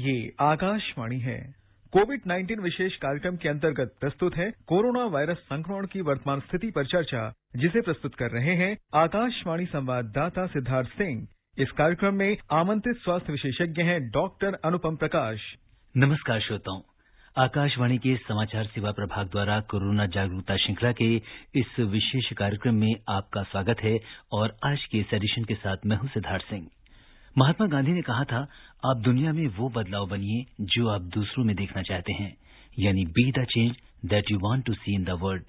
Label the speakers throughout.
Speaker 1: ये आकाशवाणी है। कोविड-19 विशेष कार्यक्रम के अंतर्गत प्रस्तुत है कोरोना वायरस संक्रमण की वर्तमान स्थिति पर चर्चा, जिसे प्रस्तुत कर रहे हैं आकाशवाणी संवाददाता सिद्धार्थ सिंह। इस कार्यक्रम में आमंत्रित स्वास्थ्य विशेषज्ञ हैं डॉक्टर अनुपम प्रकाश।
Speaker 2: नमस्कार श्रोताओं, आकाशवाणी के समाचार सेवा प्रभाग द्वारा कोरोना जागरूकता श्रृंखला के इस विशेष कार्यक्रम में आपका स्वागत है और आज के इस एडिशन के साथ मैं हूं सिद्धार्थ सिंह। महात्मा गांधी ने कहा था, आप दुनिया में वो बदलाव बनिए जो आप दूसरों में देखना चाहते हैं, यानी be the change that you want to see in the world.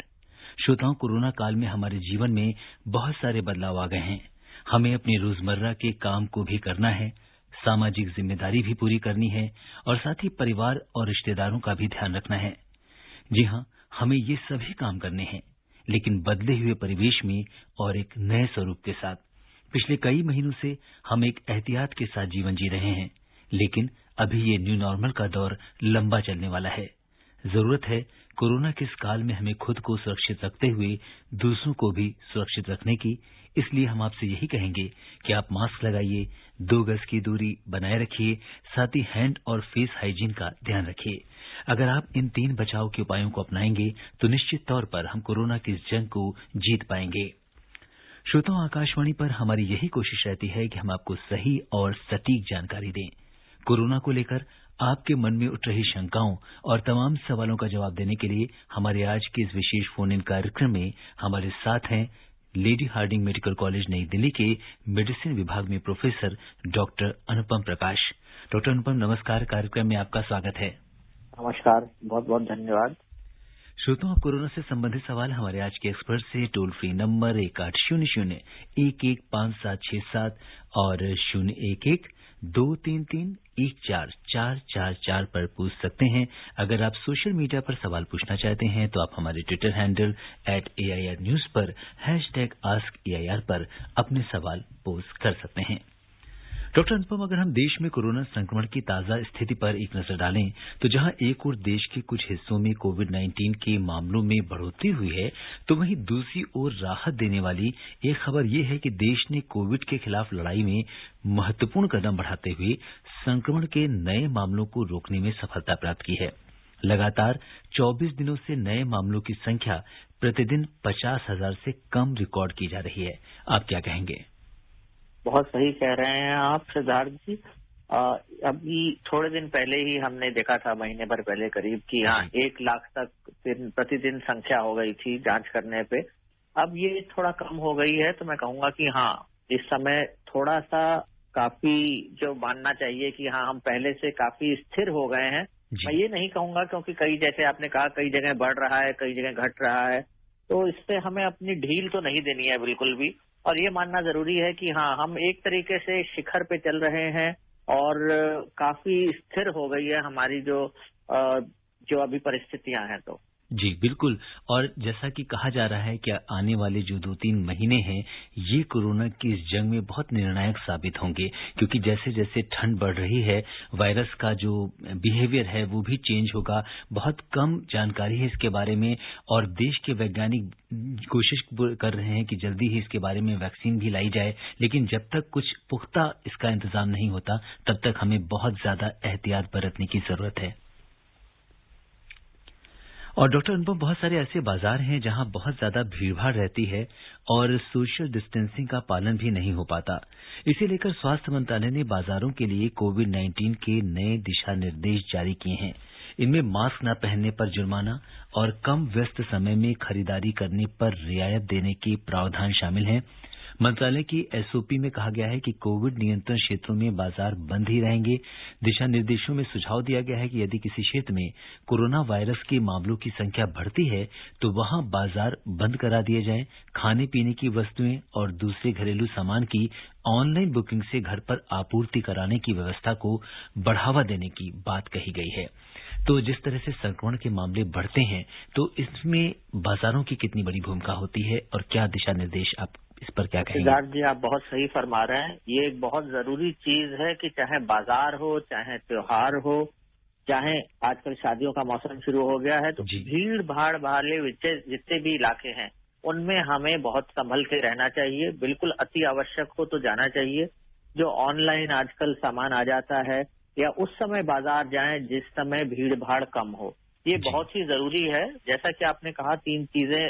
Speaker 2: श्रोताओं, कोरोना काल में हमारे जीवन में बहुत सारे बदलाव आ गए हैं। हमें अपने रोजमर्रा के काम को भी करना है, सामाजिक जिम्मेदारी भी पूरी करनी है और साथ ही परिवार और रिश्तेदारों का भी ध्यान रखना है। जी हाँ, हमें ये सभी काम करने हैं, लेकिन बदले हुए परिवेश में और एक नए स्वरूप के साथ। पिछले कई महीनों से हम एक एहतियात के साथ जीवन जी रहे हैं, लेकिन अभी ये न्यू नॉर्मल का दौर लंबा चलने वाला है। जरूरत है कोरोना के इस काल में हमें खुद को सुरक्षित रखते हुए दूसरों को भी सुरक्षित रखने की। इसलिए हम आपसे यही कहेंगे कि आप मास्क लगाइए, 2 गज की दूरी बनाए रखिए, साथ ही हैंड और फेस हाइजीन का ध्यान रखिए। अगर आप इन 3 बचाव के उपायों को अपनाएंगे तो निश्चित तौर पर हम कोरोना की इस जंग को जीत पाएंगे। श्रोताओं, आकाशवाणी पर हमारी यही कोशिश रहती है कि हम आपको सही और सटीक जानकारी दें। कोरोना को लेकर आपके मन में उठ रही शंकाओं और तमाम सवालों का जवाब देने के लिए हमारे आज के इस विशेष फोन इन कार्यक्रम में हमारे साथ हैं लेडी हार्डिंग मेडिकल कॉलेज नई दिल्ली के मेडिसिन विभाग में professor doctor Anupam Prakash. Doctor अनुपम, नमस्कार। कार्यक्रम में आपका स्वागत है।
Speaker 3: नमस्कार, बहुत बहुत धन्यवाद।
Speaker 2: श्रोताओं, आप कोरोना से संबंधित सवाल हमारे आज के एक्सपर्ट से टोल फ्री नंबर 1800-115767 और 011-233-14444 पर पूछ सकते हैं। अगर आप सोशल मीडिया पर सवाल पूछना चाहते हैं तो आप हमारे ट्विटर हैंडल @AIR News पर #AskAIR पर अपने सवाल पोस्ट कर सकते हैं। डॉक्टर अनुपम, अगर हम देश में कोरोना संक्रमण की ताजा स्थिति पर एक नजर डालें तो जहां एक ओर देश के कुछ हिस्सों में कोविड-19 के मामलों में बढ़ोतरी हुई है, तो वहीं दूसरी ओर राहत देने वाली एक खबर ये है कि देश ने कोविड के खिलाफ लड़ाई में महत्वपूर्ण कदम बढ़ाते हुए संक्रमण के नए मामलों को रोकने में सफलता प्राप्त की है। लगातार 24 दिनों से नए मामलों की संख्या प्रतिदिन 50,000 से कम रिकॉर्ड की जा रही है। आप क्या कहेंगे?
Speaker 3: बहुत सही कह रहे हैं आप सिद्धार्थ जी। अभी थोड़े दिन पहले ही हमने देखा था, महीने भर पहले करीब, कि हाँ 1 लाख तक प्रतिदिन संख्या हो गई थी जांच करने पे। अब ये थोड़ा कम हो गई है, तो मैं कहूंगा कि हाँ इस समय थोड़ा सा काफी जो मानना चाहिए कि हाँ हम पहले से काफी स्थिर हो गए हैं। मैं ये नहीं कहूंगा, क्योंकि कई, जैसे आपने कहा, कई जगह बढ़ रहा है, कई जगह घट रहा है, तो इससे हमें अपनी ढील तो नहीं देनी है बिल्कुल भी। और ये मानना जरूरी है कि हाँ हम एक तरीके से शिखर पे चल रहे हैं और काफी स्थिर हो गई है हमारी जो अभी परिस्थितियां हैं। तो
Speaker 2: जी बिल्कुल, और जैसा कि कहा जा रहा है कि आने वाले जो 2-3 महीने हैं ये कोरोना की इस जंग में बहुत निर्णायक साबित होंगे, क्योंकि जैसे जैसे ठंड बढ़ रही है वायरस का जो बिहेवियर है वो भी चेंज होगा। बहुत कम जानकारी है इसके बारे में और देश के वैज्ञानिक कोशिश कर रहे हैं कि जल्दी ही इसके बारे में वैक्सीन भी लाई जाए, लेकिन जब तक कुछ पुख्ता इसका इंतजाम नहीं होता तब तक हमें बहुत ज्यादा एहतियात बरतने की जरूरत है। और डॉक्टर अनुपम, बहुत सारे ऐसे बाजार हैं जहां बहुत ज्यादा भीड़भाड़ रहती है और सोशल डिस्टेंसिंग का पालन भी नहीं हो पाता। इसे लेकर स्वास्थ्य मंत्रालय ने बाजारों के लिए कोविड-19 के नए दिशा निर्देश जारी किए हैं। इनमें मास्क न पहनने पर जुर्माना और कम व्यस्त समय में खरीदारी करने पर रियायत देने के प्रावधान शामिल हैं। मंत्रालय की एसओपी में कहा गया है कि कोविड नियंत्रण क्षेत्रों में बाजार बंद ही रहेंगे। दिशा निर्देशों में सुझाव दिया गया है कि यदि किसी क्षेत्र में कोरोना वायरस के मामलों की संख्या बढ़ती है तो वहां बाजार बंद करा दिए जाएं। खाने पीने की वस्तुएं और दूसरे घरेलू सामान की ऑनलाइन बुकिंग से घर पर आपूर्ति कराने की व्यवस्था को बढ़ावा देने की बात कही गई है। तो जिस तरह से संक्रमण के मामले बढ़ते हैं तो इसमें बाजारों की कितनी बड़ी भूमिका होती है और क्या दिशा निर्देश, आप इस पर क्या कहेंगे?
Speaker 3: सिद्धार्थ जी, आप बहुत सही फरमा रहे हैं। ये एक बहुत जरूरी चीज है कि चाहे बाजार हो, चाहे त्योहार हो, चाहे आजकल शादियों का मौसम शुरू हो गया है, तो भीड़ भाड़ वाले जितने भी इलाके हैं उनमें हमें बहुत संभल के रहना चाहिए। बिल्कुल अति आवश्यक हो तो जाना चाहिए। जो ऑनलाइन आजकल सामान आ जाता है या उस समय बाजार जाएं जिस समय भीड़ भाड़ कम हो। ये बहुत ही जरूरी है। जैसा कि आपने कहा 3 चीजें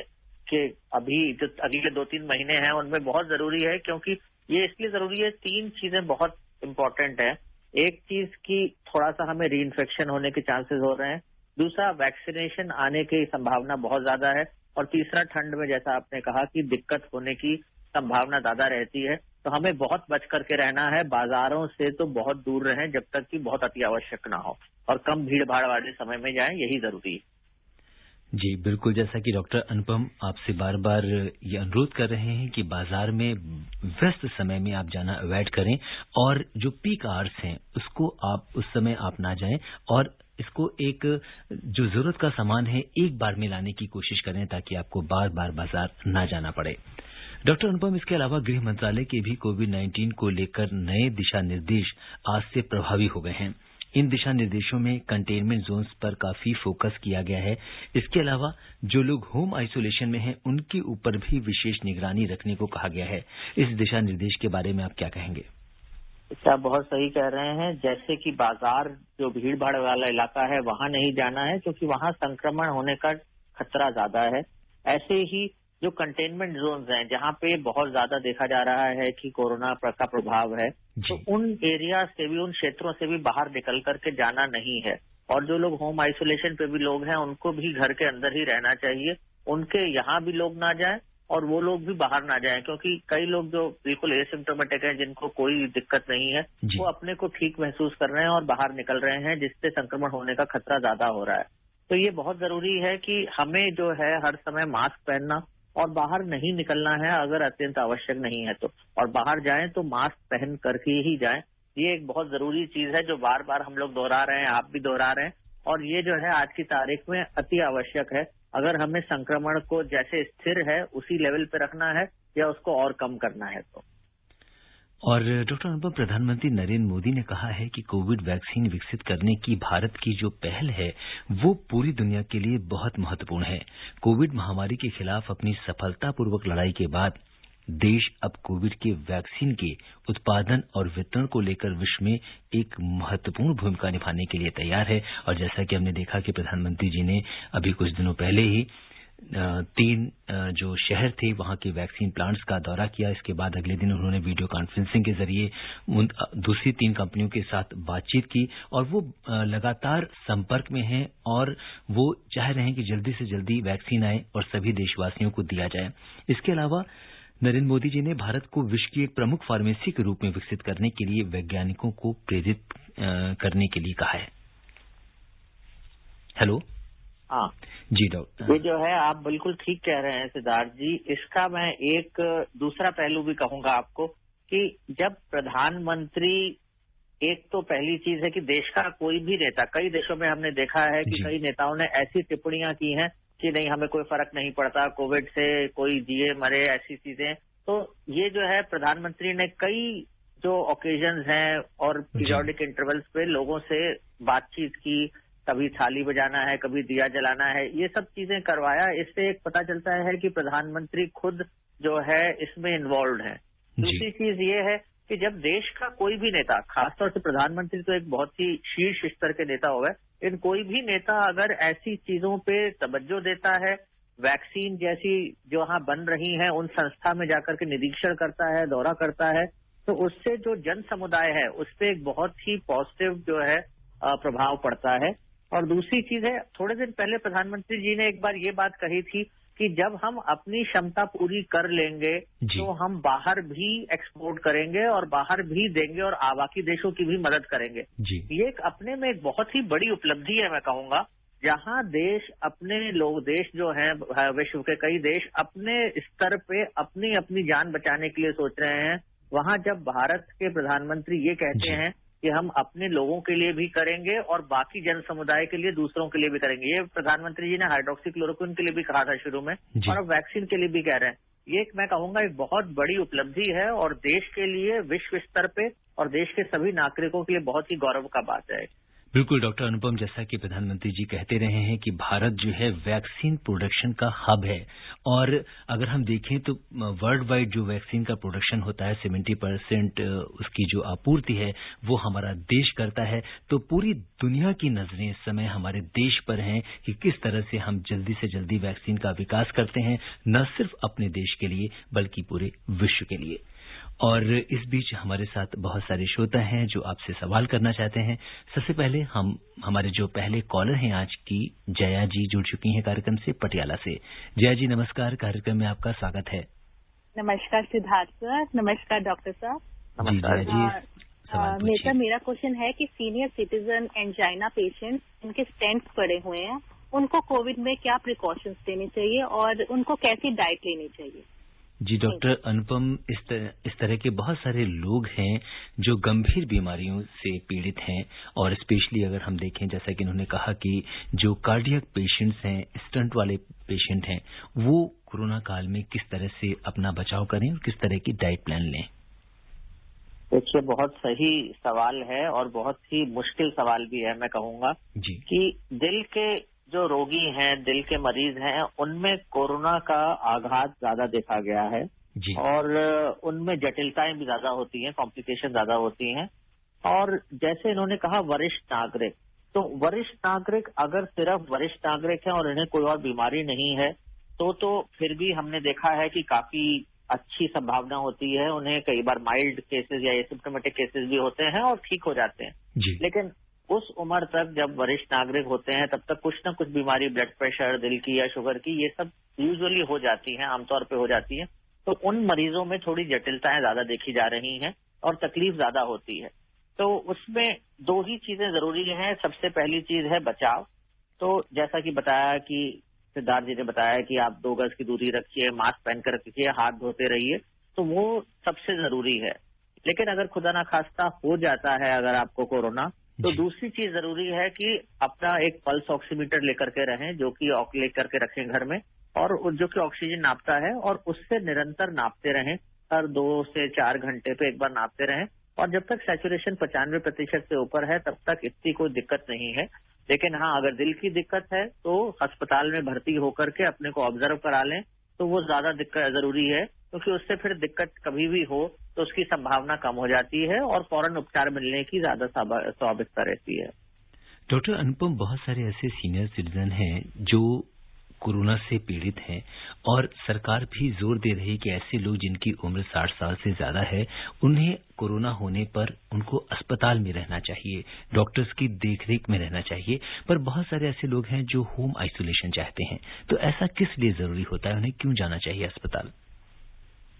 Speaker 3: कि अभी जो अगले 2-3 महीने हैं उनमें बहुत जरूरी है, क्योंकि ये इसलिए जरूरी है, 3 चीजें बहुत इंपॉर्टेंट है। एक चीज की थोड़ा सा हमें री इन्फेक्शन होने के चांसेस हो रहे हैं, दूसरा वैक्सीनेशन आने की संभावना बहुत ज्यादा है, और तीसरा ठंड में जैसा आपने कहा कि दिक्कत होने की संभावना ज्यादा रहती है। तो हमें बहुत बच करके रहना है, बाजारों से तो बहुत दूर रहें जब तक कि बहुत अति आवश्यक ना हो, और कम भीड़ भाड़ वाले समय में जाएं, यही जरूरी है।
Speaker 2: जी बिल्कुल, जैसा कि डॉक्टर अनुपम आपसे बार बार ये अनुरोध कर रहे हैं कि बाजार में व्यस्त समय में आप जाना अवॉइड करें, और जो पीक आवर्स हैं उसको आप उस समय आप ना जाएं, और इसको एक जो जरूरत का सामान है एक बार में लाने की कोशिश करें ताकि आपको बार बार बाजार ना जाना पड़े। डॉक्टर अनुपम, इसके अलावा गृह मंत्रालय के भी कोविड-19 को लेकर नए दिशा निर्देश आज से प्रभावी हो गए हैं। इन दिशा निर्देशों में कंटेनमेंट जोन्स पर काफी फोकस किया गया है। इसके अलावा जो लोग होम आइसोलेशन में हैं उनके ऊपर भी विशेष निगरानी रखने को कहा गया है। इस दिशा निर्देश के बारे में आप क्या कहेंगे?
Speaker 3: आप बहुत सही कह रहे हैं। जैसे कि बाजार जो भीड़ भाड़ वाला इलाका है वहां नहीं जाना है, क्योंकि वहां संक्रमण होने का खतरा ज्यादा है। ऐसे ही जो कंटेनमेंट जोन्स हैं जहां पे बहुत ज्यादा देखा जा रहा है कि कोरोना का प्रभाव है, तो उन एरिया से भी, उन क्षेत्रों से भी बाहर निकल करके जाना नहीं है। और जो लोग होम आइसोलेशन पे भी लोग हैं उनको भी घर के अंदर ही रहना चाहिए। उनके यहाँ भी लोग ना जाएं और वो लोग भी बाहर ना जाएं, क्योंकि कई लोग जो बिल्कुल एसिम्प्टोमेटिक हैं, जिनको कोई दिक्कत नहीं है, वो अपने को ठीक महसूस कर रहे हैं और बाहर निकल रहे हैं, जिससे संक्रमण होने का खतरा ज्यादा हो रहा है। तो ये बहुत जरूरी है कि हमें जो है हर समय मास्क पहनना और बाहर नहीं निकलना है अगर अत्यंत आवश्यक नहीं है तो, और बाहर जाएं तो मास्क पहन करके ही जाएं। ये एक बहुत जरूरी चीज है जो बार बार हम लोग दोहरा रहे हैं, आप भी दोहरा रहे हैं, और ये जो है आज की तारीख में अति आवश्यक है अगर हमें संक्रमण को जैसे स्थिर है उसी लेवल पे रखना है या उसको और कम करना है तो।
Speaker 2: और डॉक्टर अनुपम, प्रधानमंत्री नरेंद्र मोदी ने कहा है कि कोविड वैक्सीन विकसित करने की भारत की जो पहल है वो पूरी दुनिया के लिए बहुत महत्वपूर्ण है। कोविड महामारी के खिलाफ अपनी सफलतापूर्वक लड़ाई के बाद देश अब कोविड के वैक्सीन के उत्पादन और वितरण को लेकर विश्व में एक महत्वपूर्ण भूमिका निभाने के लिए तैयार है। और जैसा कि हमने देखा कि प्रधानमंत्री जी ने अभी कुछ दिनों पहले ही 3 जो शहर थे वहां के वैक्सीन प्लांट्स का दौरा किया। इसके बाद अगले दिन उन्होंने वीडियो कॉन्फ्रेंसिंग के जरिए दूसरी 3 कंपनियों के साथ बातचीत की, और वो लगातार संपर्क में हैं और वो चाह रहे हैं कि जल्दी से जल्दी वैक्सीन आए और सभी देशवासियों को दिया जाए। इसके अलावा नरेंद्र मोदी जी ने भारत को विश्व की एक प्रमुख फार्मेसी के रूप में विकसित करने के लिए वैज्ञानिकों को प्रेरित करने के लिए कहा है। हेलो।
Speaker 3: हाँ
Speaker 2: जी डॉक्टर,
Speaker 3: ये जो है आप बिल्कुल ठीक कह रहे हैं सिद्धार्थ जी। इसका मैं एक दूसरा पहलू भी कहूंगा आपको कि जब प्रधानमंत्री, एक तो पहली चीज है कि देश का कोई भी नेता, कई देशों में हमने देखा है कि कई नेताओं ने ऐसी टिप्पणियां की हैं कि नहीं हमें कोई फर्क नहीं पड़ता, कोविड से कोई जिए मरे, ऐसी चीजें। तो ये जो है प्रधानमंत्री ने कई जो ओकेजन्स हैं और पीरियोडिक इंटरवल्स पे लोगों से बातचीत की, कभी थाली बजाना है, कभी दिया जलाना है, ये सब चीजें करवाया। इससे एक पता चलता है कि प्रधानमंत्री खुद जो है इसमें इन्वॉल्व है। दूसरी चीज ये है कि जब देश का कोई भी नेता, खासतौर से प्रधानमंत्री तो एक बहुत ही शीर्ष स्तर के नेता हो गए, इन कोई भी नेता अगर ऐसी चीजों पे तवज्जो देता है, वैक्सीन जैसी जो वहां बन रही हैं उन संस्था में जाकर के निरीक्षण करता है, दौरा करता है, तो उससे जो जन समुदाय है उस पर एक बहुत ही पॉजिटिव जो है प्रभाव पड़ता है। और दूसरी चीज है, थोड़े दिन पहले प्रधानमंत्री जी ने एक बार ये बात कही थी कि जब हम अपनी क्षमता पूरी कर लेंगे तो हम बाहर भी एक्सपोर्ट करेंगे और बाहर भी देंगे और बाकी देशों की भी मदद करेंगे। ये एक अपने में एक बहुत ही बड़ी उपलब्धि है, मैं कहूंगा, जहां देश अपने लोग, देश जो है विश्व के कई देश अपने स्तर पे अपनी अपनी जान बचाने के लिए सोच रहे हैं, वहां जब भारत के प्रधानमंत्री ये कहते हैं कि हम अपने लोगों के लिए भी करेंगे और बाकी जन समुदाय के लिए, दूसरों के लिए भी करेंगे। ये प्रधानमंत्री जी ने हाइड्रोक्सीक्लोरोक्विन के लिए भी कहा था शुरू में, और अब वैक्सीन के लिए भी कह रहे हैं। ये मैं कहूंगा एक बहुत बड़ी उपलब्धि है और देश के लिए विश्व स्तर पे और देश के सभी नागरिकों के लिए बहुत ही गौरव का बात है।
Speaker 2: बिल्कुल डॉक्टर अनुपम, जैसा कि प्रधानमंत्री जी कहते रहे हैं कि भारत जो है वैक्सीन प्रोडक्शन का हब है, और अगर हम देखें तो वर्ल्ड वाइड जो वैक्सीन का प्रोडक्शन होता है 70% उसकी जो आपूर्ति है वो हमारा देश करता है। तो पूरी दुनिया की नजरें इस समय हमारे देश पर हैं कि किस तरह से हम जल्दी से जल्दी वैक्सीन का विकास करते हैं, न सिर्फ अपने देश के लिए बल्कि पूरे विश्व के लिए। और इस बीच हमारे साथ बहुत सारे श्रोता हैं जो आपसे सवाल करना चाहते हैं। सबसे पहले हमारे जो पहले कॉलर हैं आज की, जया जी जुड़ चुकी हैं कार्यक्रम से पटियाला से। जया जी नमस्कार, कार्यक्रम में आपका स्वागत है।
Speaker 4: नमस्कार सिद्धार्थ सर, नमस्कार डॉक्टर साहब।
Speaker 2: जी जया जी, सवाल पूछिए।
Speaker 4: मेरा क्वेश्चन है कि सीनियर सिटीजन एंजाइना पेशेंट इनके स्टेंट्स पड़े हुए हैं, उनको कोविड में क्या प्रिकॉशंस देने चाहिए और उनको कैसी डाइट लेनी चाहिए?
Speaker 2: जी डॉक्टर अनुपम, इस तरह के बहुत सारे लोग हैं जो गंभीर बीमारियों से पीड़ित हैं, और स्पेशली अगर हम देखें जैसा कि इन्होंने कहा कि जो कार्डियक पेशेंट्स हैं, स्टंट वाले पेशेंट हैं, वो कोरोना काल में किस तरह से अपना बचाव करें और किस तरह की डाइट प्लान लें?
Speaker 3: देखिए, बहुत सही सवाल है और बहुत ही मुश्किल सवाल भी है। मैं कहूँगा
Speaker 2: जी
Speaker 3: कि दिल के जो रोगी हैं, दिल के मरीज हैं, उनमें कोरोना का आघात ज्यादा देखा गया है
Speaker 2: जी
Speaker 3: और उनमें जटिलताएं भी ज्यादा होती हैं, कॉम्प्लिकेशन ज्यादा होती हैं। और जैसे इन्होंने कहा वरिष्ठ नागरिक, तो वरिष्ठ नागरिक अगर सिर्फ वरिष्ठ नागरिक है और इन्हें कोई और बीमारी नहीं है तो फिर भी हमने देखा है कि काफी अच्छी संभावना होती है। उन्हें कई बार माइल्ड केसेस या एसिम्प्टोमेटिक केसेस भी होते हैं और ठीक हो जाते हैं।
Speaker 2: जी
Speaker 3: लेकिन उस उम्र तक जब वरिष्ठ नागरिक होते हैं तब तक कुछ न कुछ बीमारी, ब्लड प्रेशर, दिल की या शुगर की, ये सब यूजुअली हो जाती हैं, आमतौर पे हो जाती हैं। तो उन मरीजों में थोड़ी जटिलताएं ज्यादा देखी जा रही हैं और तकलीफ ज्यादा होती है। तो उसमें दो ही चीजें जरूरी हैं। सबसे पहली चीज है बचाव। तो जैसा कि बताया कि सिद्धार्थ जी ने बताया कि आप 2 गज की दूरी रखिए, मास्क पहनकर रखिए, हाथ धोते रहिए, तो वो सबसे जरूरी है। लेकिन अगर खुदा ना खास्ता हो जाता है अगर आपको कोरोना, तो दूसरी चीज जरूरी है कि अपना एक पल्स ऑक्सीमीटर लेकर के रहें, जो कि लेकर के रखें घर में, और जो कि ऑक्सीजन नापता है, और उससे निरंतर नापते रहें। हर 2 से 4 घंटे पे एक बार नापते रहें। और जब तक सैचुरेशन 95% से ऊपर है तब तक इतनी कोई दिक्कत नहीं है। लेकिन हाँ, अगर दिल की दिक्कत है तो अस्पताल में भर्ती होकर के अपने को ऑब्जर्व करा लें, तो वो ज्यादा दिक्कत जरूरी है, क्योंकि उससे फिर दिक्कत कभी भी हो तो उसकी संभावना कम हो जाती है और फौरन उपचार मिलने की ज्यादा स्वाभाविकता रहती है।
Speaker 2: डॉक्टर अनुपम, बहुत सारे ऐसे सीनियर सिटीजन हैं जो कोरोना से पीड़ित हैं, और सरकार भी जोर दे रही है कि ऐसे लोग जिनकी उम्र 60 साल से ज्यादा है, उन्हें कोरोना होने पर उनको अस्पताल में रहना चाहिए, डॉक्टर्स की देखरेख में रहना चाहिए। पर बहुत सारे ऐसे लोग हैं जो होम आइसोलेशन चाहते हैं, तो ऐसा किस लिए जरूरी होता है? उन्हें क्यों जाना चाहिए अस्पताल?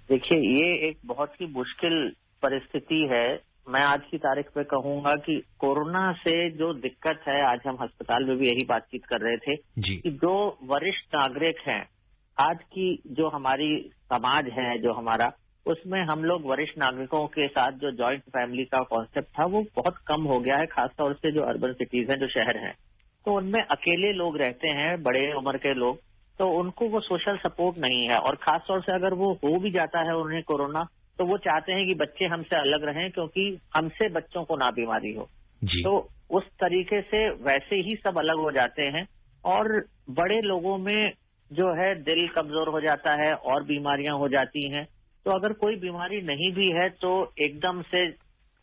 Speaker 3: देखिए, ये एक बहुत ही मुश्किल परिस्थिति है। मैं आज की तारीख पे कहूंगा कि कोरोना से जो दिक्कत है, आज हम अस्पताल में भी यही बातचीत कर रहे थे कि जो वरिष्ठ नागरिक हैं, आज की जो हमारी समाज है, जो हमारा, उसमें हम लोग वरिष्ठ नागरिकों के साथ जो जॉइंट फैमिली का कॉन्सेप्ट था वो बहुत कम हो गया है। खासतौर से जो अर्बन सिटीज हैं, जो शहर हैं, तो उनमें अकेले लोग रहते हैं, बड़े उम्र के लोग, तो उनको वो सोशल सपोर्ट नहीं है। और खासतौर से अगर वो हो भी जाता है उन्हें कोरोना, तो वो चाहते हैं कि बच्चे हमसे अलग रहें, क्योंकि हमसे बच्चों को ना बीमारी हो। तो उस तरीके से वैसे ही सब अलग हो जाते हैं। और बड़े लोगों में जो है दिल कमजोर हो जाता है और बीमारियां हो जाती हैं। तो अगर कोई बीमारी नहीं भी है तो एकदम से,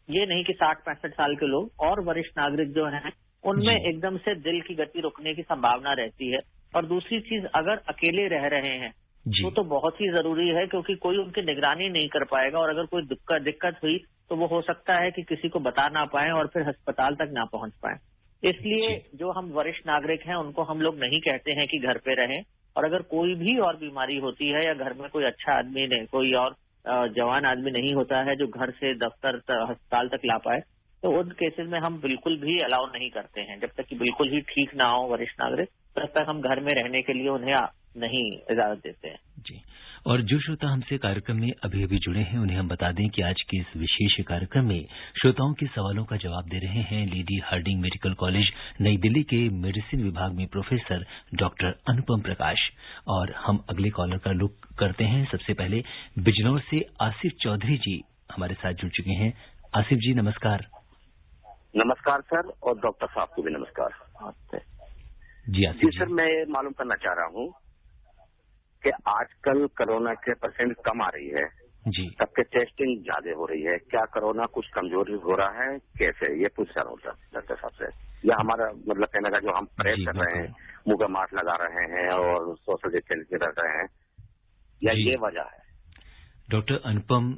Speaker 3: ये नहीं कि 60-65 साल के लोग और वरिष्ठ नागरिक जो हैं, उनमें एकदम से दिल की गति रुकने की संभावना रहती है। और दूसरी चीज, अगर अकेले रह रहे हैं तो बहुत ही जरूरी है, क्योंकि कोई उनकी निगरानी नहीं कर पाएगा, और अगर कोई दिक्कत हुई तो वो हो सकता है कि किसी को बता ना पाए और फिर अस्पताल तक ना पहुंच पाए। इसलिए जो हम वरिष्ठ नागरिक हैं उनको हम लोग नहीं कहते हैं कि घर पे रहें। और अगर कोई भी और बीमारी होती है या घर में कोई अच्छा आदमी नहीं, कोई और जवान आदमी नहीं होता है जो घर से दफ्तर अस्पताल तक ला पाए, तो उन केसेस में हम बिल्कुल भी अलाउ नहीं करते हैं। जब तक कि बिल्कुल ही ठीक ना हो वरिष्ठ नागरिक, तब तक हम घर में रहने के लिए उन्हें नहीं इजाजत देते हैं।
Speaker 2: जी। और जो श्रोता हमसे कार्यक्रम में अभी अभी जुड़े हैं, उन्हें हम बता दें कि आज के इस विशेष कार्यक्रम में श्रोताओं के सवालों का जवाब दे रहे हैं लेडी हार्डिंग मेडिकल कॉलेज नई दिल्ली के मेडिसिन विभाग में प्रोफेसर डॉक्टर अनुपम प्रकाश। और हम अगले कॉलर का रुख करते हैं। सबसे पहले बिजनौर से आसिफ चौधरी जी हमारे साथ जुड़ चुके हैं। आसिफ जी नमस्कार।
Speaker 5: नमस्कार सर, और डॉक्टर साहब को भी नमस्कार।
Speaker 2: जी
Speaker 5: सर, मैं ये मालूम करना चाह रहा हूँ कि आजकल कोरोना के पेशेंट कम आ रही है
Speaker 2: जी,
Speaker 5: सबके टेस्टिंग ज्यादा हो रही है। क्या कोरोना कुछ कमजोरी हो रहा है, कैसे? ये पूछ रहा हूँ सर डॉक्टर साहब से। या हमारा मतलब कहने का जो हम परहेज
Speaker 2: जी,
Speaker 5: कर रहे हैं,
Speaker 2: बिल्कुल।
Speaker 5: मुंह पे मास्क लगा रहे हैं और सोशल डिस्टेंस कर रहे हैं, या
Speaker 2: जी।
Speaker 5: ये वजह है?
Speaker 2: डॉक्टर अनुपम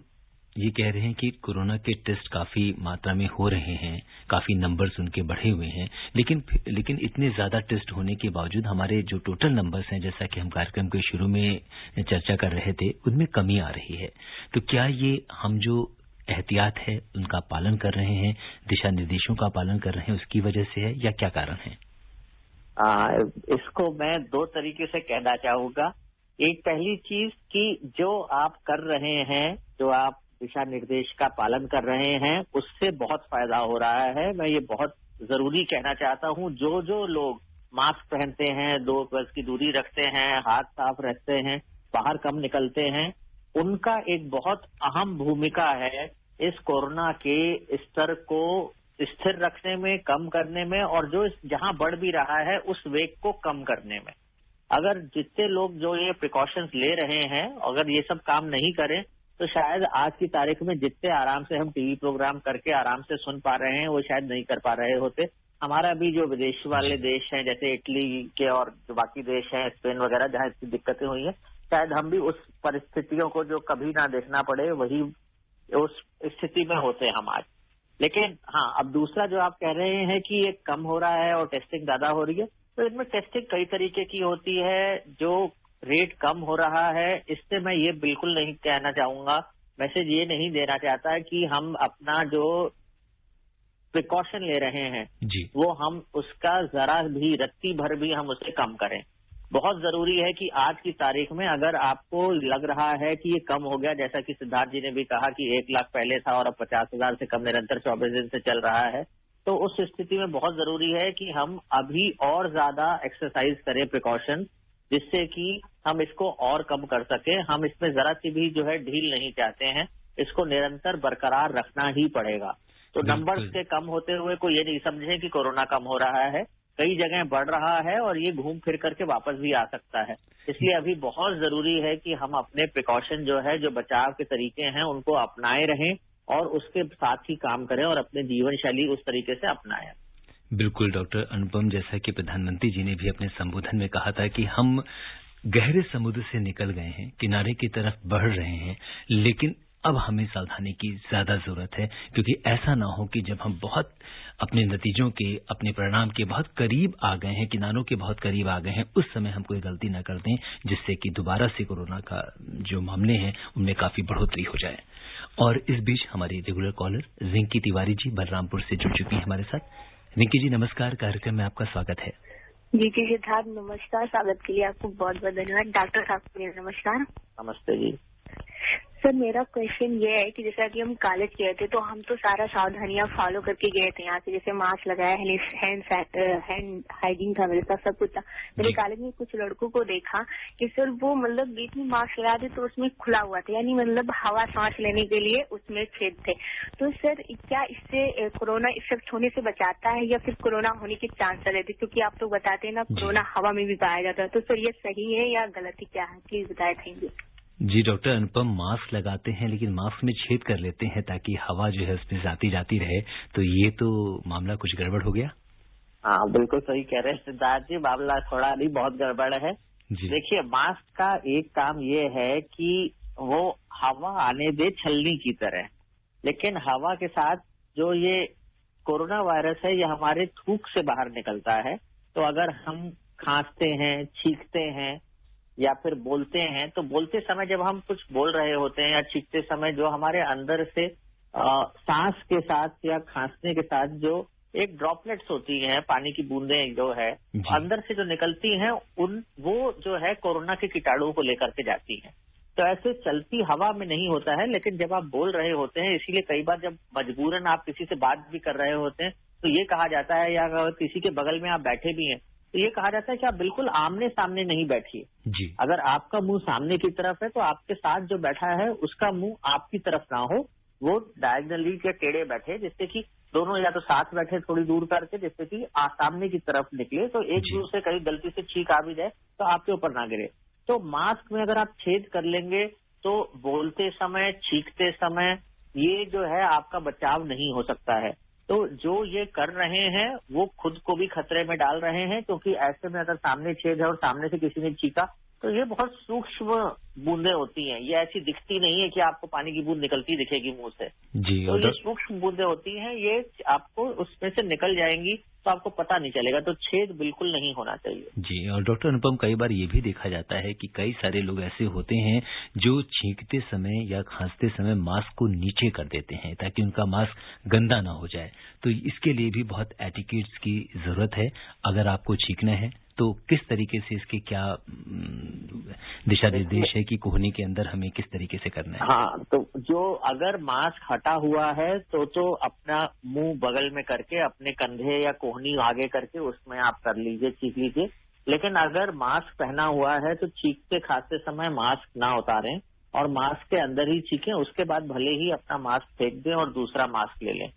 Speaker 2: ये कह रहे हैं कि कोरोना के टेस्ट काफी मात्रा में हो रहे हैं, काफी नंबर्स उनके बढ़े हुए हैं, लेकिन इतने ज्यादा टेस्ट होने के बावजूद हमारे जो टोटल नंबर्स हैं, जैसा कि हम कार्यक्रम के शुरू में चर्चा कर रहे थे, उनमें कमी आ रही है। तो क्या ये हम जो एहतियात है उनका पालन कर रहे हैं, दिशा निर्देशों का पालन कर रहे हैं, उसकी वजह से है या क्या कारण है?
Speaker 3: इसको मैं दो तरीके से कहना चाहूंगा। एक पहली चीज कि जो आप कर रहे हैं, जो आप दिशा निर्देश का पालन कर रहे हैं, उससे बहुत फायदा हो रहा है। मैं ये बहुत जरूरी कहना चाहता हूँ। जो लोग मास्क पहनते हैं, 2 गज की दूरी रखते हैं, हाथ साफ रखते हैं, बाहर कम निकलते हैं, उनका एक बहुत अहम भूमिका है इस कोरोना के स्तर को स्थिर रखने में, कम करने में, और जो जहां बढ़ भी रहा है उस वेग को कम करने में। अगर जितने लोग जो ये प्रिकॉशंस ले रहे हैं, अगर ये सब काम नहीं करें, तो शायद आज की तारीख में जितने आराम से हम टीवी प्रोग्राम करके आराम से सुन पा रहे हैं, वो शायद नहीं कर पा रहे होते। हमारा भी जो विदेश वाले देश हैं, जैसे इटली के और जो बाकी देश हैं, स्पेन वगैरह, जहां इतनी दिक्कतें हुई हैं, शायद हम भी उस परिस्थितियों को जो कभी ना देखना पड़े, वही उस स्थिति में होते हम आज। लेकिन हाँ, अब दूसरा जो आप कह रहे हैं कि ये कम हो रहा है और टेस्टिंग ज्यादा हो रही है, तो इनमें टेस्टिंग कई तरीके की होती है। जो रेट कम हो रहा है, इससे मैं ये बिल्कुल नहीं कहना चाहूंगा, मैसेज ये नहीं देना चाहता कि हम अपना जो प्रिकॉशन ले रहे हैं
Speaker 2: जी,
Speaker 3: वो हम उसका जरा भी, रत्ती भर भी हम उसे कम करें। बहुत जरूरी है कि आज की तारीख में अगर आपको लग रहा है कि ये कम हो गया, जैसा कि सिद्धार्थ जी ने भी कहा कि 1 लाख पहले था और अब 50,000 से कम निरंतर 24 दिन से चल रहा है, तो उस स्थिति में बहुत जरूरी है कि हम अभी और ज्यादा एक्सरसाइज करें, प्रिकॉशन, जिससे कि हम इसको और कम कर सके। हम इसमें जरा सी भी जो है ढील नहीं चाहते हैं, इसको निरंतर बरकरार रखना ही पड़ेगा। तो नंबर्स के कम होते हुए कोई ये नहीं समझे कि कोरोना कम हो रहा है। कई जगह बढ़ रहा है और ये घूम फिर करके वापस भी आ सकता है। इसलिए अभी बहुत जरूरी है कि हम अपने प्रिकॉशन जो है, जो बचाव के तरीके हैं, उनको अपनाए रहें और उसके साथ ही काम करें और अपने जीवन शैली उस तरीके से अपनाएं।
Speaker 2: बिल्कुल डॉक्टर अनुपम, जैसा कि प्रधानमंत्री जी ने भी अपने संबोधन में कहा था कि हम गहरे समुद्र से निकल गए हैं, किनारे की तरफ बढ़ रहे हैं, लेकिन अब हमें सावधानी की ज्यादा जरूरत है, क्योंकि ऐसा ना हो कि जब हम बहुत अपने नतीजों के, अपने परिणाम के बहुत करीब आ गए हैं, किनारों के बहुत करीब आ गए हैं, उस समय हम कोई गलती न कर दें, जिससे कि दोबारा से कोरोना का जो मामले हैं उनमें काफी बढ़ोतरी हो जाए। और इस बीच हमारी रेगुलर कॉलर रिंकी तिवारी जी बलरामपुर से जुड़ चुकी हैं हमारे साथ। रिंकी जी नमस्कार, कार्यक्रम में आपका स्वागत है।
Speaker 6: जी सिद्धार्थ नमस्कार, स्वागत के लिए आपको बहुत बहुत धन्यवाद। डॉक्टर साहब को नमस्कार।
Speaker 3: नमस्ते जी।
Speaker 6: सर मेरा क्वेश्चन ये है कि जैसा कि हम कॉलेज गए थे तो हम तो सारा सावधानियां फॉलो करके गए थे यहाँ से, जैसे मास्क लगाया, हैंड हाइजीन था, मेरे साथ सब कुछ था। मेरे कॉलेज में कुछ लड़कों को देखा कि सर वो मतलब बीच में मास्क लगा थे तो उसमें खुला हुआ था, यानी मतलब हवा सांस लेने के लिए उसमें छेद थे। तो सर क्या इससे कोरोना इफेक्ट होने से बचाता है या फिर कोरोना होने के चांस रहते? क्योंकि आप तो बताते हैं ना कोरोना हवा में भी पाया जाता है, तो सर ये सही है या गलती क्या है, प्लीज बताए। थैंक यू
Speaker 2: जी। डॉक्टर अनुपम मास्क लगाते हैं लेकिन मास्क में छेद कर लेते हैं ताकि हवा जो है उसमें जाती रहे, तो ये तो मामला कुछ गड़बड़ हो गया।
Speaker 3: हाँ बिल्कुल सही कह रहे हैं सिद्धार्थ जी, मामला थोड़ा नहीं बहुत गड़बड़ है। देखिए, मास्क का एक काम ये है कि वो हवा आने दे छलनी की तरह, लेकिन हवा के साथ जो ये कोरोना वायरस है ये हमारे थूक से बाहर निकलता है। तो अगर हम खांसते हैं, छींकते हैं या फिर बोलते हैं, तो बोलते समय जब हम कुछ बोल रहे होते हैं या छींकते समय जो हमारे अंदर से सांस के साथ या खांसने के साथ जो एक ड्रॉपलेट्स होती हैं, पानी की बूंदें जो है अंदर से जो निकलती हैं, वो जो है कोरोना के कीटाणुओं को लेकर के जाती हैं। तो ऐसे चलती हवा में नहीं होता है, लेकिन जब आप बोल रहे होते हैं, इसीलिए कई बार जब मजबूरन आप किसी से बात भी कर रहे होते हैं तो ये कहा जाता है, या किसी के बगल में आप बैठे भी हैं तो ये कहा जाता है कि आप बिल्कुल आमने सामने नहीं बैठिए
Speaker 2: जी।
Speaker 3: अगर आपका मुंह सामने की तरफ है तो आपके साथ जो बैठा है उसका मुंह आपकी तरफ ना हो, वो डायगनली के टेढ़े बैठे, जिससे कि दोनों या तो साथ बैठे थोड़ी दूर करके, जिससे कि सामने की तरफ निकले, तो एक दूसरे कहीं गलती से छींक आ भी जाए तो आपके ऊपर ना गिरे। तो मास्क में अगर आप छेद कर लेंगे तो बोलते समय, छींकते समय ये जो है आपका बचाव नहीं हो सकता है। तो जो ये कर रहे हैं वो खुद को भी खतरे में डाल रहे हैं, क्योंकि ऐसे में अगर सामने छेद है और सामने से किसी ने छींका तो ये बहुत सूक्ष्म बूंदें होती हैं, ये ऐसी दिखती नहीं है कि आपको पानी की बूंद निकलती दिखेगी मुंह से।
Speaker 2: जी,
Speaker 3: तो ये सूक्ष्म बूंदें होती हैं, ये आपको उसमें से निकल जाएंगी तो आपको पता नहीं चलेगा, तो छेद बिल्कुल नहीं होना चाहिए।
Speaker 2: जी, और डॉक्टर अनुपम, कई बार ये भी देखा जाता है कि कई सारे लोग ऐसे होते हैं जो छींकते समय या खांसते समय मास्क को नीचे कर देते हैं ताकि उनका मास्क गंदा ना हो जाए। तो इसके लिए भी बहुत एटिकेट्स की जरूरत है। अगर आपको छींकना है तो किस तरीके से, इसके क्या दिशा निर्देश है कि कोहनी के अंदर हमें किस तरीके से करना है?
Speaker 3: हाँ, तो जो अगर मास्क हटा हुआ है तो अपना मुंह बगल में करके अपने कंधे या कोहनी आगे करके उसमें आप कर लीजिए, छींक लीजिए। लेकिन अगर मास्क पहना हुआ है तो छींकते खाते समय मास्क ना उतारें और मास्क के अंदर ही छींकें, उसके बाद भले ही अपना मास्क फेंक दें और दूसरा मास्क ले लें।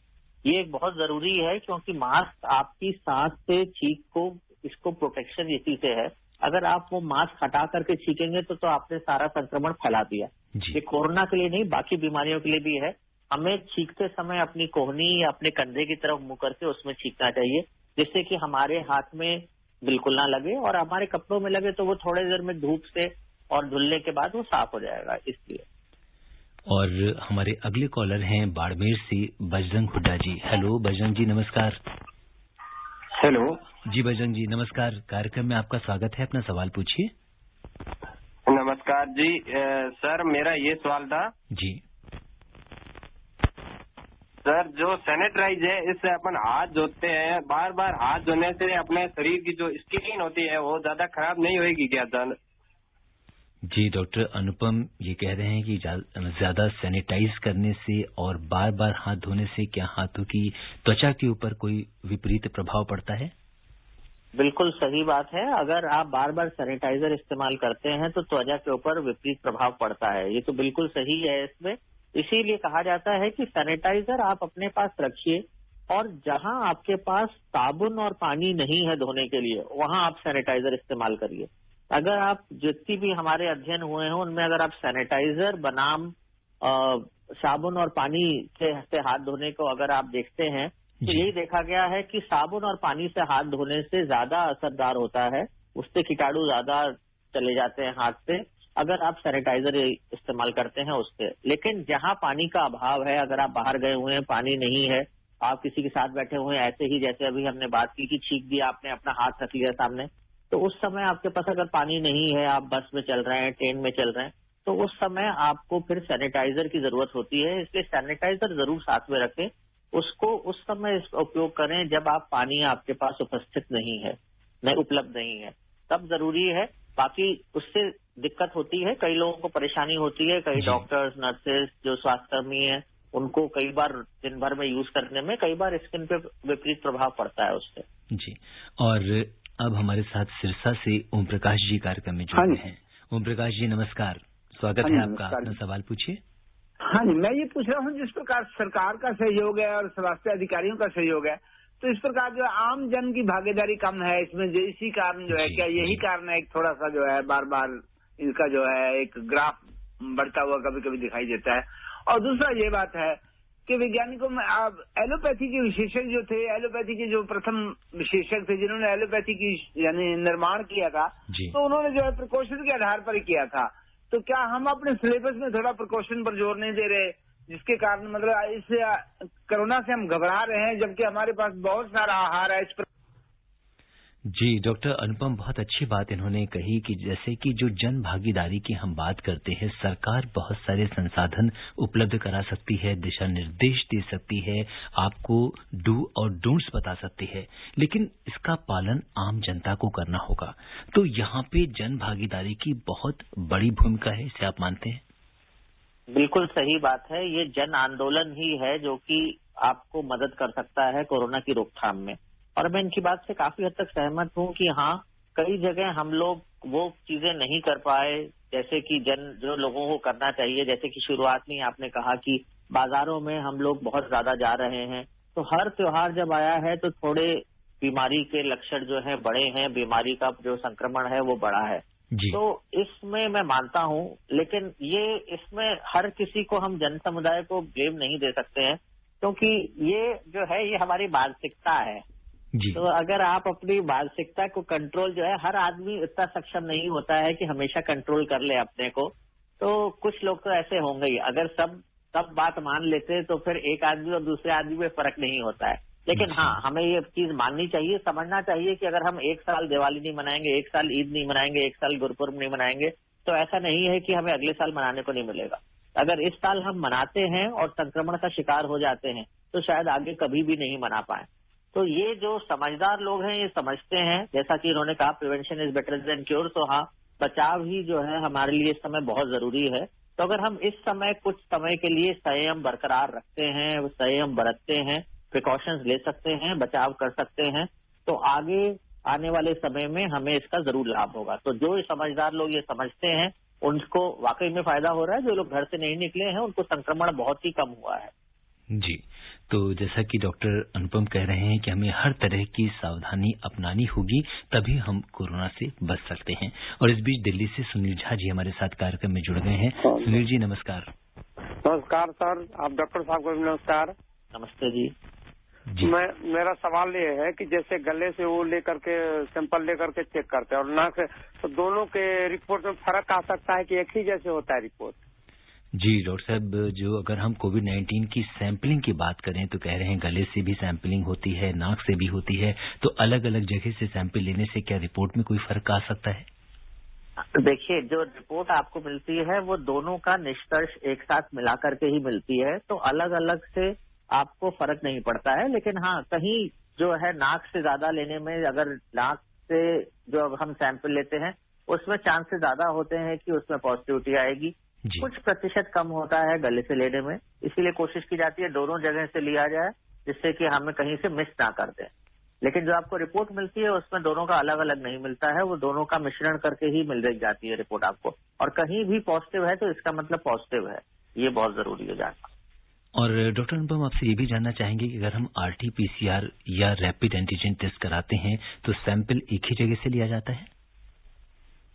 Speaker 3: ये बहुत जरूरी है, क्योंकि मास्क आपकी सांस से, छींक को, इसको प्रोटेक्शन इसी से है। अगर आप वो मास्क हटा करके छींकेंगे तो आपने सारा संक्रमण फैला दिया। ये कोरोना के लिए नहीं, बाकी बीमारियों के लिए भी है। हमें छींकते समय अपनी कोहनी या अपने कंधे की तरफ मुंह करके उसमें छींकना चाहिए, जिससे कि हमारे हाथ में बिल्कुल ना लगे, और हमारे कपड़ों में लगे तो वो थोड़ी देर में धूप से और धुलने के बाद वो साफ हो जाएगा, इसलिए।
Speaker 2: और हमारे अगले कॉलर हैं बाड़मेर से बजरंग हुड्डा जी। हेलो बजरंग जी, नमस्कार।
Speaker 7: हेलो
Speaker 2: जी बजरंग जी, नमस्कार। कार्यक्रम में आपका स्वागत है, अपना सवाल पूछिए।
Speaker 7: नमस्कार जी। सर, मेरा ये सवाल था
Speaker 2: जी।
Speaker 7: सर, जो सैनिटाइज है इससे अपन हाथ धोते हैं, बार बार हाथ धोने से अपने शरीर की जो स्किन होती है वो ज्यादा खराब नहीं होगी क्या?
Speaker 2: जी, डॉक्टर अनुपम ये कह रहे हैं कि ज्यादा सैनिटाइज करने से और बार बार हाथ धोने से क्या हाथों की त्वचा के ऊपर कोई विपरीत प्रभाव पड़ता है?
Speaker 3: बिल्कुल सही बात है। अगर आप बार बार सैनिटाइजर इस्तेमाल करते हैं तो त्वचा के ऊपर विपरीत प्रभाव पड़ता है, ये तो बिल्कुल सही है। इसमें इसीलिए कहा जाता है कि सैनिटाइजर आप अपने पास रखिए, और जहां आपके पास साबुन और पानी नहीं है धोने के लिए, वहां आप सैनिटाइजर इस्तेमाल करिए। अगर आप, जितनी भी हमारे अध्ययन हुए हैं उनमें अगर आप सैनिटाइजर बनाम साबुन और पानी से हाथ धोने को अगर आप देखते हैं तो यही देखा गया है कि साबुन और पानी से हाथ धोने से ज्यादा असरदार होता है, उससे कीटाणु ज्यादा चले जाते हैं हाथ से, अगर आप सैनिटाइजर इस्तेमाल करते हैं उससे। लेकिन जहां पानी का अभाव है, अगर आप बाहर गए हुए हैं, पानी नहीं है, आप किसी के साथ बैठे हुए हैं, ऐसे ही जैसे अभी हमने बात की कि छींक दिया आपने, अपना हाथ रख लिया सामने, तो उस समय आपके पास अगर पानी नहीं है, आप बस में चल रहे हैं, ट्रेन में चल रहे हैं, तो उस समय आपको फिर सैनिटाइजर की जरूरत होती है। इसलिए सैनिटाइजर जरूर साथ में रखें, उसको उस समय इसका उपयोग करें जब आप पानी आपके पास उपस्थित नहीं है, उपलब्ध नहीं है, तब जरूरी है। बाकी उससे दिक्कत होती है, कई लोगों को परेशानी होती है, कई डॉक्टर्स, नर्सेज, जो स्वास्थ्यकर्मी हैं, उनको कई बार दिन भर में यूज करने में कई बार स्किन पे विपरीत प्रभाव पड़ता है उससे।
Speaker 2: जी, और अब हमारे साथ सिरसा से ओम प्रकाश जी कार्यक्रम में जुड़े हैं। ओम प्रकाश जी, नमस्कार, स्वागत है आपका, अपना सवाल पूछिए।
Speaker 8: हाँ जी, मैं ये पूछ रहा हूँ, जिस प्रकार सरकार का सहयोग है और स्वास्थ्य अधिकारियों का सहयोग है, तो इस प्रकार जो आम जन की भागीदारी कम है इसमें, इसी कारण जो है, क्या यही कारण है एक थोड़ा सा जो है बार बार इनका जो है एक ग्राफ बढ़ता हुआ कभी कभी दिखाई देता है? और दूसरा ये बात है कि वैज्ञानिकों में अब एलोपैथी के विशेषज्ञ जो थे, एलोपैथी के जो प्रथम विशेषज्ञ थे जिन्होंने एलोपैथी की यानी निर्माण किया था, तो उन्होंने जो है प्रिकॉशन के आधार पर किया था। तो क्या हम अपने सिलेबस में थोड़ा प्रिकॉशन पर जोर नहीं दे रहे, जिसके कारण मतलब इससे कोरोना से हम घबरा रहे हैं, जबकि हमारे पास बहुत सारा आहार है इस पर?
Speaker 2: जी, डॉक्टर अनुपम, बहुत अच्छी बात इन्होंने कही कि जैसे कि जो जन भागीदारी की हम बात करते हैं, सरकार बहुत सारे संसाधन उपलब्ध करा सकती है, दिशा निर्देश दे सकती है, आपको डू और डोंट्स बता सकती है, लेकिन इसका पालन आम जनता को करना होगा। तो यहाँ पे जन भागीदारी की बहुत बड़ी भूमिका है, इसे आप मानते हैं?
Speaker 3: बिल्कुल सही बात है। ये जन आंदोलन ही है जो कि आपको मदद कर सकता है कोरोना की रोकथाम में। और मैं इनकी बात से काफी हद तक सहमत हूँ कि हाँ, कई जगह हम लोग वो चीजें नहीं कर पाए जैसे कि जो लोगों को करना चाहिए। जैसे कि शुरुआत में आपने कहा कि बाजारों में हम लोग बहुत ज्यादा जा रहे हैं, तो हर त्योहार जब आया है तो थोड़े बीमारी के लक्षण जो है बड़े हैं, बीमारी का जो संक्रमण है वो बड़ा है
Speaker 2: जी।
Speaker 3: तो इसमें मैं मानता हूं, लेकिन इसमें हर किसी को हम जन समुदाय को ब्लेम नहीं दे सकते हैं, क्योंकि ये जो है ये हमारी मानसिकता है
Speaker 2: जी।
Speaker 3: तो अगर आप अपनी मानसिकता को कंट्रोल जो है, हर आदमी इतना सक्षम नहीं होता है कि हमेशा कंट्रोल कर ले अपने को, तो कुछ लोग तो ऐसे होंगे ही। अगर सब बात मान लेते तो फिर एक आदमी और दूसरे आदमी में फर्क नहीं होता है। लेकिन हाँ, हमें ये चीज माननी चाहिए, समझना चाहिए कि अगर हम एक साल दिवाली नहीं मनाएंगे, एक साल ईद नहीं मनाएंगे, एक साल गुरुपुरब नहीं मनाएंगे, तो ऐसा नहीं है कि हमें अगले साल मनाने को नहीं मिलेगा। अगर इस साल हम मनाते हैं और संक्रमण का शिकार हो जाते हैं तो शायद आगे कभी भी नहीं मना पाए। तो ये जो समझदार लोग हैं ये समझते हैं, जैसा कि इन्होंने कहा prevention is better than cure, तो हाँ, बचाव ही जो है हमारे लिए इस समय बहुत जरूरी है। तो अगर हम इस समय कुछ समय के लिए संयम बरकरार रखते हैं, संयम बरतते हैं, प्रिकॉशंस ले सकते हैं, बचाव कर सकते हैं, तो आगे आने वाले समय में हमें इसका जरूर लाभ होगा। तो जो समझदार लोग ये समझते हैं उनको वाकई में फायदा हो रहा है। जो लोग घर से नहीं निकले हैं उनको संक्रमण बहुत ही कम हुआ है।
Speaker 2: जी, तो जैसा कि डॉक्टर अनुपम कह रहे हैं कि हमें हर तरह की सावधानी अपनानी होगी, तभी हम कोरोना से बच सकते हैं। और इस बीच दिल्ली से सुनील झा जी हमारे साथ कार्यक्रम में जुड़ गए हैं। सुनील जी नमस्कार।
Speaker 9: नमस्कार सर, आप डॉक्टर साहब को भी नमस्कार।
Speaker 3: नमस्ते जी।
Speaker 9: मेरा सवाल ये है कि जैसे गले से वो लेकर के सैंपल लेकर के चेक करते हैं और नाक से, तो दोनों के रिपोर्ट में फर्क आ सकता है कि एक ही जैसे होता है रिपोर्ट?
Speaker 2: जी डॉक्टर साहब, जो अगर हम कोविड-19 की सैंपलिंग की बात करें तो कह रहे हैं गले से भी सैंपलिंग होती है, नाक से भी होती है, तो अलग अलग जगह से सैंपल लेने से क्या रिपोर्ट में कोई फर्क आ सकता है?
Speaker 3: देखिए, जो रिपोर्ट आपको मिलती है वो दोनों का निष्कर्ष एक साथ मिला करके ही मिलती है, तो अलग अलग से आपको फर्क नहीं पड़ता है। लेकिन हाँ, कहीं जो है नाक से ज्यादा लेने में, अगर नाक से जो हम सैंपल लेते हैं उसमें चांसेस ज्यादा होते हैं कि उसमें पॉजिटिविटी आएगी, कुछ प्रतिशत कम होता है गले से लेने में। इसीलिए कोशिश की जाती है दोनों जगह से लिया जाए, जिससे कि हमें कहीं से मिस ना कर दें। लेकिन जो आपको रिपोर्ट मिलती है उसमें दोनों का अलग अलग नहीं मिलता है, वो दोनों का मिश्रण करके ही मिल जाती है रिपोर्ट आपको। और कहीं भी पॉजिटिव है तो इसका मतलब पॉजिटिव है, ये बहुत जरूरी है जानना।
Speaker 2: और डॉक्टर अनुपम, आपसे ये भी जानना चाहेंगे कि अगर हम RT-PCR या रैपिड एंटीजन टेस्ट कराते हैं तो सैंपल एक ही जगह से लिया जाता है?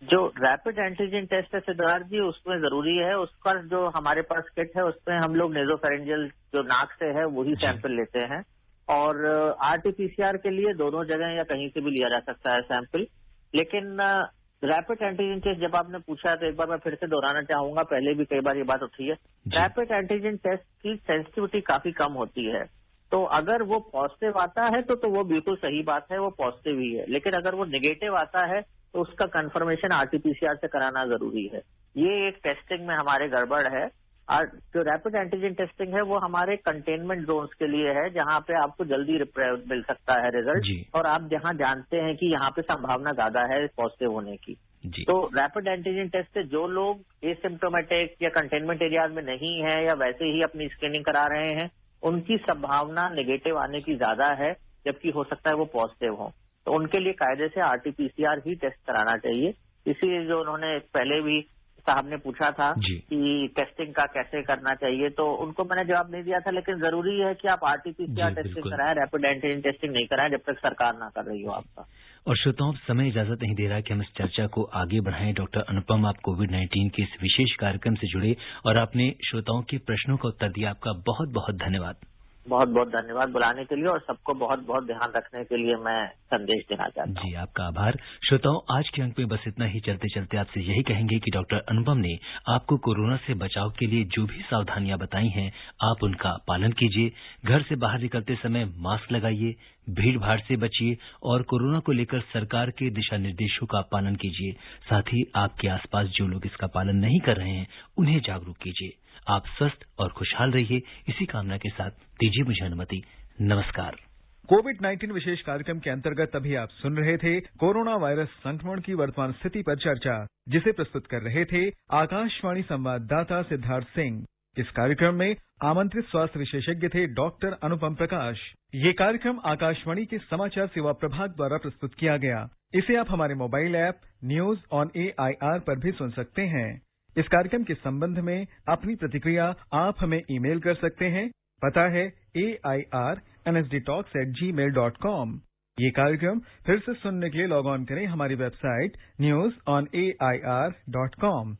Speaker 3: जो रैपिड एंटीजन टेस्ट है सिद्धार्थ जी, उसमें जरूरी है, उसका जो हमारे पास किट है उसमें हम लोग नेजोफेरेंजियल जो नाक से है वही सैंपल लेते हैं। और RT-PCR के लिए दोनों जगह या कहीं से भी लिया जा सकता है सैंपल। लेकिन रैपिड एंटीजन टेस्ट जब आपने पूछा तो एक बार मैं फिर से दोहराना चाहूंगा, पहले भी कई बार ये बात उठी है। रैपिड एंटीजन टेस्ट की सेंसिटिविटी काफी कम होती है, तो अगर वो पॉजिटिव आता है तो वो बिल्कुल सही बात है, वो पॉजिटिव ही है। लेकिन अगर वो नेगेटिव आता है तो उसका कंफर्मेशन RT-PCR से कराना जरूरी है। ये एक टेस्टिंग में हमारे गड़बड़ है। और जो रैपिड एंटीजन टेस्टिंग है वो हमारे कंटेनमेंट जोन्स के लिए है, जहाँ पे आपको जल्दी मिल सकता है रिजल्ट, और आप जहाँ जानते हैं कि यहाँ पे संभावना ज्यादा है पॉजिटिव होने की। तो रैपिड एंटीजन टेस्ट से जो लोग एसिम्प्टोमेटिक या कंटेनमेंट एरियाज में नहीं है या वैसे ही अपनी स्क्रीनिंग करा रहे हैं, उनकी संभावना नेगेटिव आने की ज्यादा है, जबकि हो सकता है वो पॉजिटिव हो। तो उनके लिए कायदे से RT-PCR ही टेस्ट कराना चाहिए। इसीलिए जो उन्होंने पहले भी साहब ने पूछा था कि टेस्टिंग का कैसे करना चाहिए, तो उनको मैंने जवाब नहीं दिया था। लेकिन जरूरी है कि आप RT-PCR टेस्टिंग कराएं, रैपिड एंटीजन टेस्टिंग नहीं कराएं जब तक सरकार ना कर रही हो आपका।
Speaker 2: और श्रोताओं, समय इजाजत नहीं दे रहा कि हम इस चर्चा को आगे बढ़ाएं। डॉक्टर अनुपम, आप कोविड-19 के इस विशेष कार्यक्रम से जुड़े और आपने श्रोताओं के प्रश्नों का उत्तर दिया, आपका बहुत बहुत धन्यवाद।
Speaker 3: बहुत बहुत धन्यवाद बुलाने के लिए, और सबको बहुत बहुत ध्यान रखने के लिए मैं संदेश देना चाहता हूँ।
Speaker 2: जी, आपका आभार। श्रोताओं, आज के अंक में बस इतना ही। चलते चलते आपसे यही कहेंगे कि डॉक्टर अनुपम ने आपको कोरोना से बचाव के लिए जो भी सावधानियां बताई हैं, आप उनका पालन कीजिए। घर से बाहर निकलते समय मास्क लगाइए, भीड़ भाड़ से बचिए और कोरोना को लेकर सरकार के दिशा निर्देशों का पालन कीजिए। साथ ही आपके आसपास जो लोग इसका पालन नहीं कर रहे हैं उन्हें जागरूक कीजिए। आप स्वस्थ और खुशहाल रहिए, इसी कामना के साथ दीजिए मुझे अनुमति। नमस्कार।
Speaker 1: कोविड-19 विशेष कार्यक्रम के अंतर्गत अभी आप सुन रहे थे कोरोना वायरस संक्रमण की वर्तमान स्थिति पर चर्चा, जिसे प्रस्तुत कर रहे थे आकाशवाणी संवाददाता सिद्धार्थ सिंह। इस कार्यक्रम में आमंत्रित स्वास्थ्य विशेषज्ञ थे डॉक्टर अनुपम प्रकाश। ये कार्यक्रम आकाशवाणी के समाचार सेवा प्रभाग द्वारा प्रस्तुत किया गया। इसे आप हमारे mobile app news on AIR पर भी सुन सकते हैं। इस कार्यक्रम के संबंध में अपनी प्रतिक्रिया आप हमें ईमेल कर सकते हैं। पता है AIR nsdtalks@gmail.com। ये कार्यक्रम फिर से सुनने के लिए लॉग ऑन करें हमारी वेबसाइट newsonair.com।